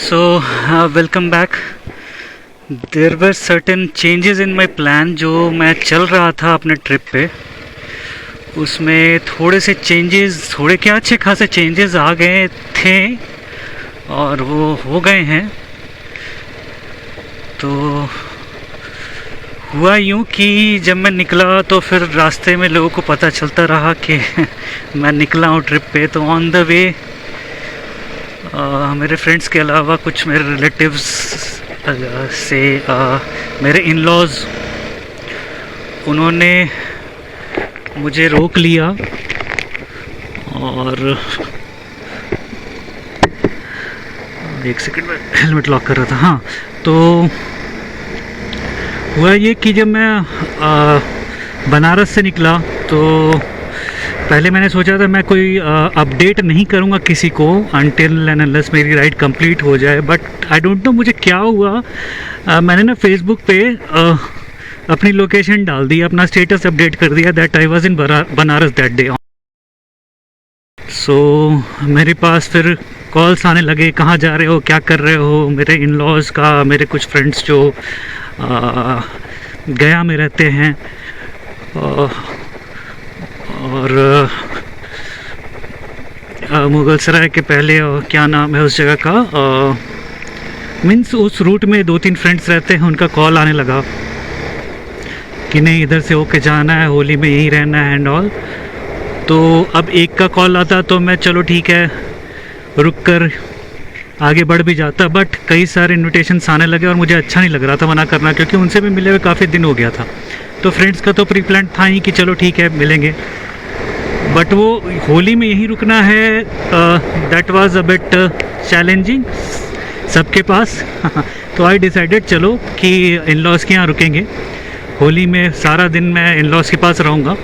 So, welcome back. There were certain changes in my plan जो मैं चल रहा था अपने ट्रिप पे, उसमें थोड़े से चेंजेस, थोड़े क्या अच्छे खासे चेंजेस आ गए थे और वो हो गए हैं। तो हुआ यूँ कि जब मैं निकला तो फिर रास्ते में लोगों को पता चलता रहा कि मैं निकला हूँ ट्रिप पे। तो ऑन द वे मेरे फ्रेंड्स के अलावा कुछ मेरे रिलेटिव्स से मेरे इन लॉज़, उन्होंने मुझे रोक लिया और एक सेकंड में हेलमेट लॉक कर रहा था। हाँ, तो हुआ ये कि जब मैं बनारस से निकला तो पहले मैंने सोचा था मैं कोई अपडेट नहीं करूँगा किसी को अनटिल एंड अनलेस मेरी राइड कंप्लीट हो जाए। बट आई डोंट नो मुझे क्या हुआ, मैंने ना फेसबुक पे अपनी लोकेशन डाल दी, अपना स्टेटस अपडेट कर दिया that I was in Banaras that day. So मेरे पास फिर कॉल्स आने लगे, कहाँ जा रहे हो, क्या कर रहे हो, मेरे इन लॉज़ का, मेरे कुछ फ्रेंड्स जो गया में रहते हैं और मुगल सराय के पहले क्या नाम है उस जगह का, मीन्स उस रूट में 2-3 फ्रेंड्स रहते हैं, उनका कॉल आने लगा कि नहीं इधर से होके जाना है, होली में यहीं रहना है एंड ऑल। तो अब एक का कॉल आता तो मैं चलो ठीक है रुक कर आगे बढ़ भी जाता, बट कई सारे इन्विटेशंस आने लगे और मुझे अच्छा नहीं लग रहा था मना करना, क्योंकि उनसे भी मिले हुए काफ़ी दिन हो गया था। तो फ्रेंड्स का तो प्री प्लान था ही कि चलो ठीक है मिलेंगे, बट वो होली में यहीं रुकना है, that was a bit challenging सबके पास। तो आई डिसाइडेड चलो कि इन लॉज़ के यहाँ रुकेंगे, होली में सारा दिन मैं इन लॉज़ के पास रहूँगा,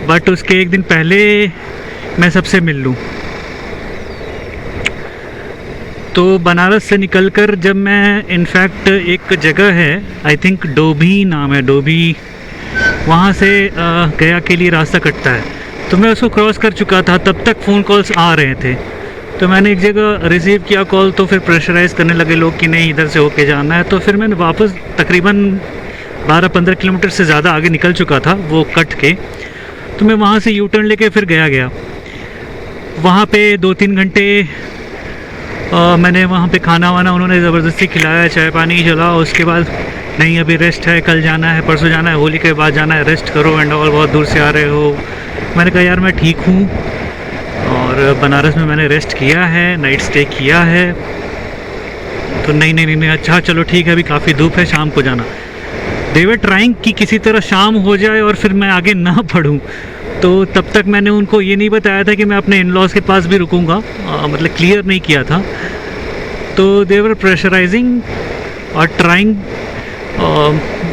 बट उसके एक दिन पहले मैं सबसे मिल लूँ। तो बनारस से निकलकर जब मैं इनफैक्ट एक जगह है, आई थिंक डोभी नाम है, डोभी, वहाँ से गया के लिए रास्ता कटता है, तो मैं उसको क्रॉस कर चुका था। तब तक फ़ोन कॉल्स आ रहे थे, तो मैंने एक जगह रिसीव किया कॉल, तो फिर प्रेशराइज़ करने लगे लोग कि नहीं इधर से होके जाना है। तो फिर मैंने वापस तकरीबन 12-15 किलोमीटर से ज़्यादा आगे निकल चुका था वो कट के, तो मैं वहाँ से यू टर्न लेके फिर गया। वहाँ पे 2-3 घंटे मैंने वहाँ पे खाना वाना उन्होंने ज़बरदस्ती खिलाया, चाय पानी चला। उसके बाद नहीं अभी रेस्ट है, कल जाना है, परसों जाना है, होली के बाद जाना है, रेस्ट करो एंड ऑल, बहुत दूर से आ रहे हो। मैंने कहा यार मैं ठीक हूँ और बनारस में मैंने रेस्ट किया है, नाइट स्टे किया है, तो नहीं अच्छा चलो ठीक है, अभी काफ़ी धूप है, शाम को जाना। दे वर ट्राइंग कि किसी तरह शाम हो जाए और फिर मैं आगे ना बढ़ूँ। तो तब तक मैंने उनको ये नहीं बताया था कि मैं अपने इन लॉज़ के पास भी रुकूंगा, मतलब क्लियर नहीं किया था। तो दे वर प्रेशराइजिंग और ट्राइंग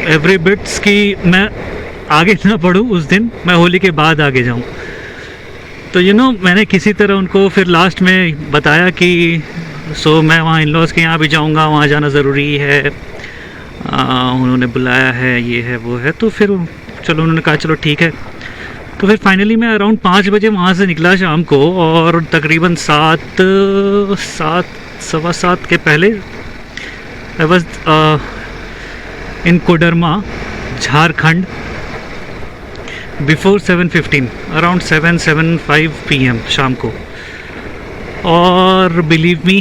एवरी बिट्स कि मैं आगे ना बढ़ूँ, उस दिन मैं होली के बाद आगे जाऊँ। तो मैंने किसी तरह उनको फिर लास्ट में बताया कि मैं वहाँ इन लॉज़ के यहाँ भी जाऊँगा, वहाँ जाना ज़रूरी है, उन्होंने बुलाया है, ये है वो है। तो फिर चलो उन्होंने कहा चलो ठीक है। तो फिर फाइनली मैं अराउंड 5 बजे वहाँ से निकला शाम को, और तकरीबन 7 सवा 7 के पहले I was in Koderma, Jharkhand, before 7:15, around 7:05 PM शाम को। और believe me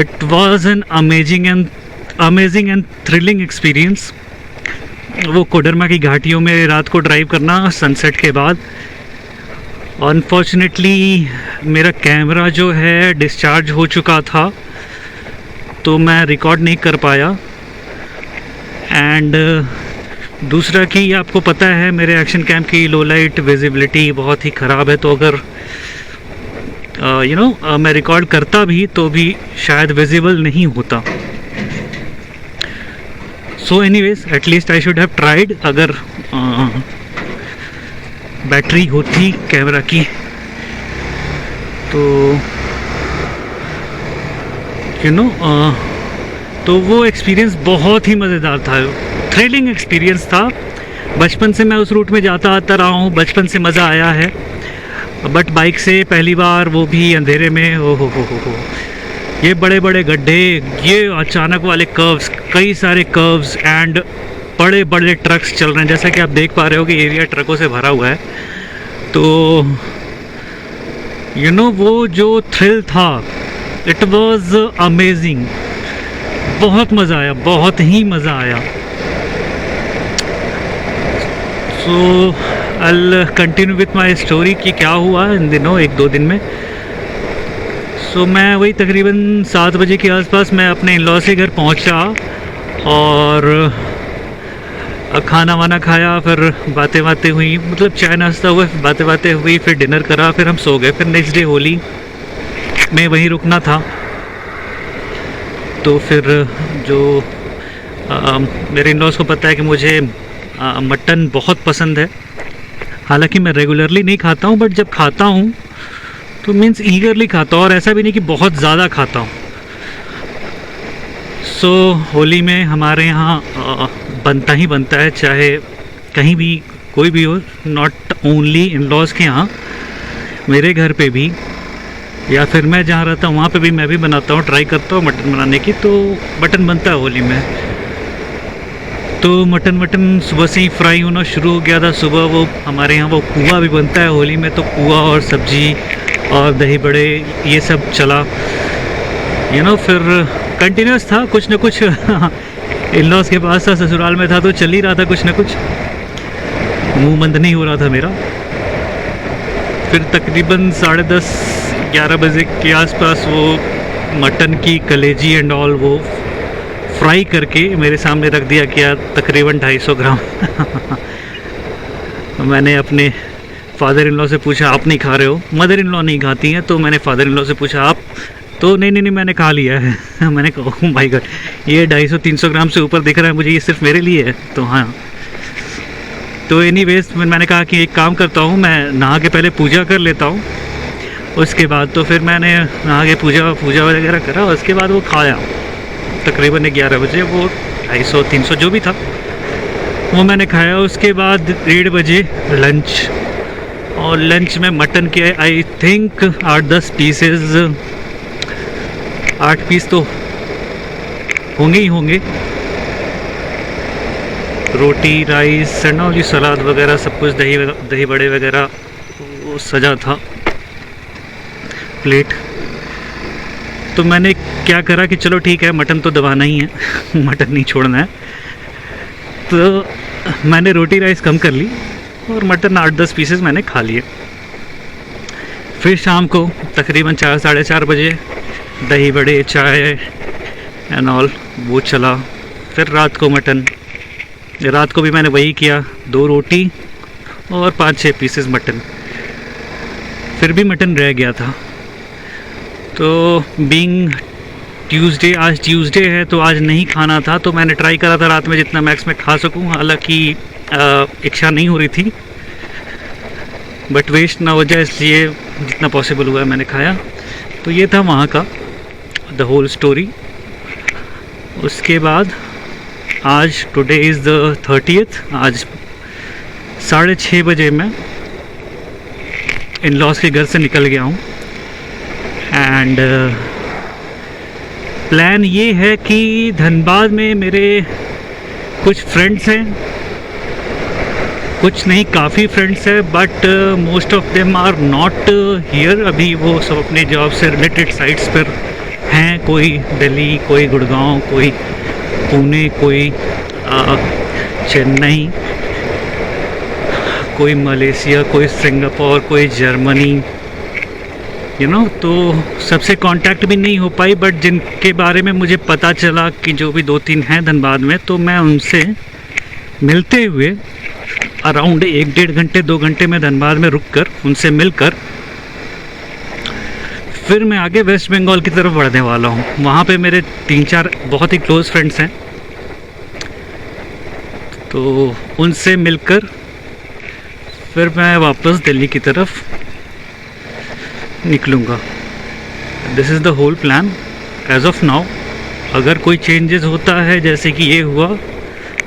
it was an amazing and thrilling experience. वो कोडरमा की घाटियों में रात को ड्राइव करना सनसेट के बाद। अनफॉर्चुनेटली मेरा कैमरा जो है डिस्चार्ज हो चुका था, तो मैं रिकॉर्ड नहीं कर पाया। एंड दूसरा कि आपको पता है मेरे एक्शन कैम की लो लाइट विजिबिलिटी बहुत ही ख़राब है, तो अगर मैं रिकॉर्ड करता भी तो भी शायद विजिबल नहीं होता। So anyways at least I should have tried, अगर बैटरी होती कैमरा की तो तो वो एक्सपीरियंस बहुत ही मज़ेदार था, थ्रिलिंग एक्सपीरियंस था। बचपन से मैं उस रूट में जाता आता रहा हूँ, बचपन से मज़ा आया है। बट बाइक से पहली बार, वो भी अंधेरे में, ओ हो, ये बड़े बड़े गड्ढे, ये अचानक वाले कर्व्स, कई सारे कर्व्स एंड बड़े बड़े ट्रक्स चल रहे हैं। जैसा कि आप देख पा रहे हो कि एरिया ट्रकों से भरा हुआ है। तो यू नो वो जो थ्रिल था, इट वाज अमेजिंग। बहुत मज़ा आया, बहुत ही मज़ा आया। So I continue with my story कि क्या हुआ इन दिनों, 1-2 दिन में। सो मैं वही तकरीबन 7 बजे के आसपास मैं अपने इन-लॉ के घर पहुंचा और खाना वाना खाया, फिर बातें बातें हुई, मतलब चाय नाश्ता हुआ, फिर बातें बातें हुई, फिर डिनर करा, फिर हम सो गए। फिर नेक्स्ट डे होली में वहीं रुकना था। तो फिर जो मेरे इन-लॉज़ को पता है कि मुझे मटन बहुत पसंद है। हालांकि मैं रेगुलरली नहीं खाता हूँ, बट जब खाता हूँ तो मीन्स ईगरली खाता हूँ, और ऐसा भी नहीं कि बहुत ज़्यादा खाता हूँ। सो होली में हमारे यहाँ बनता ही बनता है, चाहे कहीं भी कोई भी हो, नॉट ओनली इन-लॉज़ के यहाँ, मेरे घर पे भी, या फिर मैं जहाँ रहता हूँ वहाँ पे भी मैं भी बनाता हूँ, ट्राई करता हूँ मटन बनाने की। तो मटन बनता है होली में। तो मटन सुबह से ही फ्राई होना शुरू हो गया था। सुबह वो हमारे यहाँ वो पुआ भी बनता है होली में, तो पुआ और सब्जी और दही बड़े ये सब चला, यू नो। फिर कंटिन्यूस था कुछ ना कुछ इन-लॉज़ के पास था, ससुराल में था, तो चल ही रहा था कुछ ना कुछ, मुंह बंद नहीं हो रहा था मेरा। फिर तकरीबन 10:30-11 बजे के आसपास वो मटन की कलेजी एंड ऑल वो फ्राई करके मेरे सामने रख दिया गया, तकरीबन 250 ग्राम मैंने अपने फादर इन-लॉ से पूछा, आप नहीं खा रहे हो? मदर इन-लॉ नहीं खाती हैं, तो मैंने फादर इन-लॉ से पूछा आप, तो नहीं मैंने खा लिया है मैंने कहा ओह माय गॉड, ये 250-300 ग्राम से ऊपर दिख रहा है मुझे, ये सिर्फ मेरे लिए है? तो हाँ। तो एनीवेज मैंने कहा कि एक काम करता हूँ, मैं नहा के पहले पूजा कर लेता हूँ, उसके बाद तो फिर मैंने नहा के पूजा वगैरह करा, उसके बाद वो खाया तकरीबन 11 बजे, वो 250-300 जो भी था वो मैंने खाया। उसके बाद 1:30 बजे लंच, और लंच में मटन के आई थिंक 8-10 पीसेस, 8 पीस तो होंगे ही होंगे। रोटी, राइस एंड ऑल, सलाद वगैरह सब कुछ, दही बड़े वगैरह वो सजा था प्लेट। तो मैंने क्या करा कि चलो ठीक है, मटन तो दबाना ही है मटन नहीं छोड़ना है। तो मैंने रोटी राइस कम कर ली और मटन 8-10 पीसेस मैंने खा लिए। फिर शाम को तकरीबन 4-4:30 बजे दही बड़े, चाय एंड ऑल वो चला। फिर रात को मटन, रात को भी मैंने वही किया, 2 रोटी और 5-6 पीसेस मटन। फिर भी मटन रह गया था। तो बीइंग ट्यूसडे, आज ट्यूसडे है तो आज नहीं खाना था, तो मैंने ट्राई करा था रात में जितना मैक्स में खा सकूं। हालांकि इच्छा नहीं हो रही थी, बट वेस्ट ना हो जाए इसलिए जितना पॉसिबल हुआ मैंने खाया। तो ये था वहाँ का द होल स्टोरी। उसके बाद आज टुडे इज़ द 30th, आज 6:30 बजे मैं इन-लॉज़ के घर से निकल गया हूँ। एंड प्लान ये है कि धनबाद में मेरे कुछ फ्रेंड्स हैं, कुछ नहीं काफ़ी फ्रेंड्स हैं, but most of them are not here. अभी वो सब अपने जॉब से रिलेटेड साइट्स पर हैं, कोई दिल्ली, कोई गुड़गांव, कोई पुणे, कोई चेन्नई, कोई मलेशिया, कोई सिंगापुर, कोई जर्मनी, यू नो। तो सबसे कांटेक्ट भी नहीं हो पाई, बट जिनके बारे में मुझे पता चला कि जो भी 2-3 हैं धनबाद में, तो मैं उनसे मिलते हुए अराउंड 1-1.5 घंटे 2 घंटे में धनबाद में रुक कर उनसे मिलकर फिर मैं आगे वेस्ट बंगाल की तरफ बढ़ने वाला हूँ। वहाँ पे मेरे 3-4 बहुत ही क्लोज़ फ्रेंड्स हैं, तो उनसे मिलकर फिर मैं वापस दिल्ली की तरफ निकलूँगा। This is the whole plan as of now. अगर कोई चेंजेस होता है जैसे कि ये हुआ,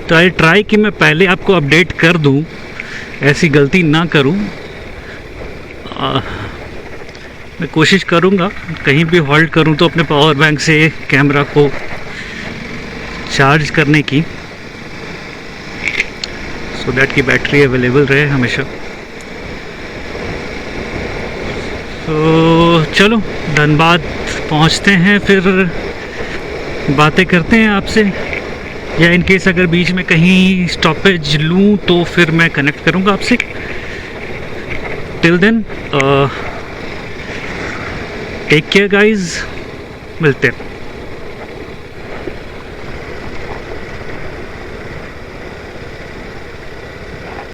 तो आई ट्राई कि मैं पहले आपको अपडेट कर दूं, ऐसी गलती ना करूं। मैं कोशिश करूँगा कहीं भी हॉल्ट करूँ तो अपने पावर बैंक से कैमरा को चार्ज करने की, सो दैट की बैटरी अवेलेबल रहे हमेशा। तो चलो धनबाद पहुंचते हैं, फिर बातें करते हैं आपसे, या इन केस अगर बीच में कहीं स्टॉपेज लूँ तो फिर मैं कनेक्ट करूँगा आपसे। Till then take care guys, मिलते हैं।